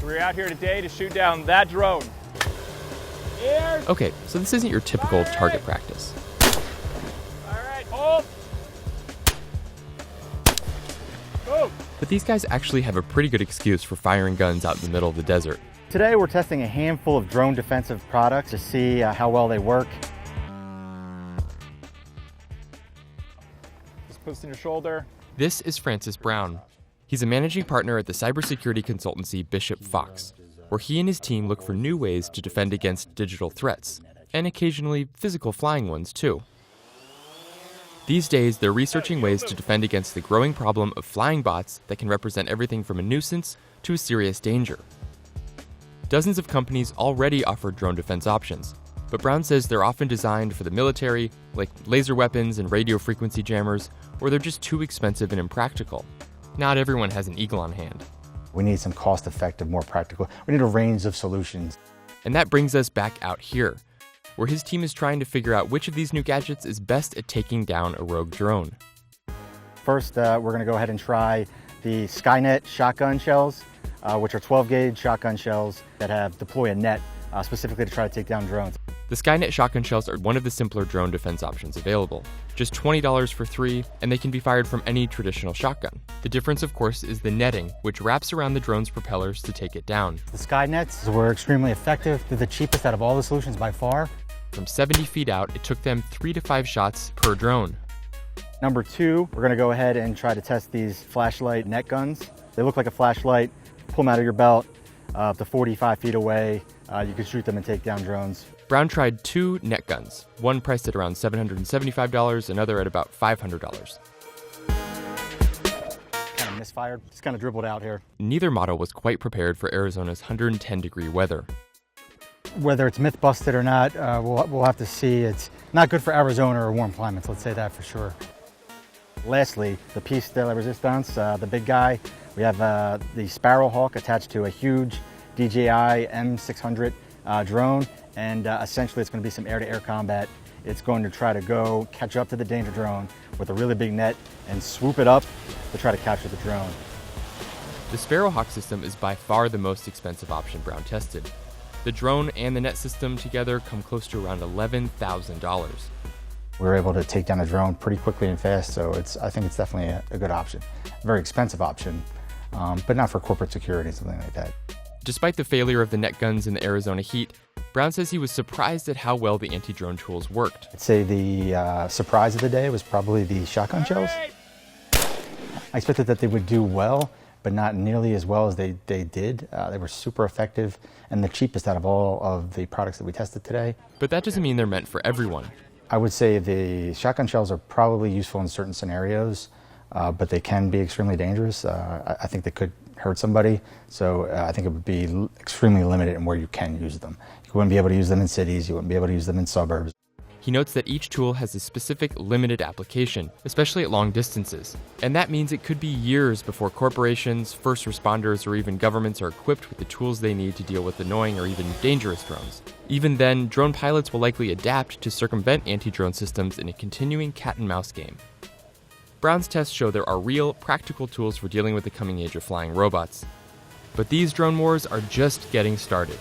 We're out here today to shoot down that drone. Okay, so this isn't your typical target practice. All right, hold. Boom. But these guys actually have a pretty good excuse for firing guns out in the middle of the desert. Today we're testing a handful of drone defensive products to see how well they work. Just put this in your shoulder. This is Francis Brown. He's a managing partner at the cybersecurity consultancy Bishop Fox, where he and his team look for new ways to defend against digital threats, and occasionally physical flying ones too. These days, they're researching ways to defend against the growing problem of flying bots that can represent everything from a nuisance to a serious danger. Dozens of companies already offer drone defense options, but Brown says they're often designed for the military, like laser weapons and radio frequency jammers, or they're just too expensive and impractical. Not everyone has an eagle on hand. We need some cost-effective, more practical. We need a range of solutions. And that brings us back out here, where his team is trying to figure out which of these new gadgets is best at taking down a rogue drone. First, we're going to go ahead and try the Skynet shotgun shells, which are 12-gauge shotgun shells that deploy a net specifically to try to take down drones. The Skynet shotgun shells are one of the simpler drone defense options available. Just $20 for 3, and they can be fired from any traditional shotgun. The difference, of course, is the netting, which wraps around the drone's propellers to take it down. The Skynets were extremely effective. They're the cheapest out of all the solutions by far. From 70 feet out, it took them 3 to 5 shots per drone. Number 2, we're going to go ahead and try to test these flashlight net guns. They look like a flashlight. Pull them out of your belt. Up to 45 feet away, you can shoot them and take down drones. Brown tried 2 net guns, one priced at around $775, another at about $500. Kind of misfired, just kind of dribbled out here. Neither model was quite prepared for Arizona's 110-degree weather. Whether it's myth-busted or not, we'll have to see. It's not good for Arizona or warm climates, let's say that for sure. Lastly, the piece de la resistance, the big guy. We have the Sparrow Hawk attached to a huge DJI M600 drone, and essentially it's going to be some air-to-air combat. It's going to try to go catch up to the danger drone with a really big net and swoop it up to try to capture the drone. The Sparrow Hawk system is by far the most expensive option Brown tested. The drone and the net system together come close to around $11,000. We were able to take down a drone pretty quickly and fast, so I think it's definitely a good option. Very expensive option, but not for corporate security, something like that. Despite the failure of the net guns in the Arizona heat, Brown says he was surprised at how well the anti-drone tools worked. I'd say the surprise of the day was probably the shotgun shells. I expected that they would do well, but not nearly as well as they did. They were super effective and the cheapest out of all of the products that we tested today. But that doesn't mean they're meant for everyone. I would say the shotgun shells are probably useful in certain scenarios, but they can be extremely dangerous. I think they could hurt somebody, so I think it would be extremely limited in where you can use them. You wouldn't be able to use them in cities, you wouldn't be able to use them in suburbs. He notes that each tool has a specific limited application, especially at long distances. And that means it could be years before corporations, first responders, or even governments are equipped with the tools they need to deal with annoying or even dangerous drones. Even then, drone pilots will likely adapt to circumvent anti-drone systems in a continuing cat-and-mouse game. Brown's tests show there are real, practical tools for dealing with the coming age of flying robots. But these drone wars are just getting started.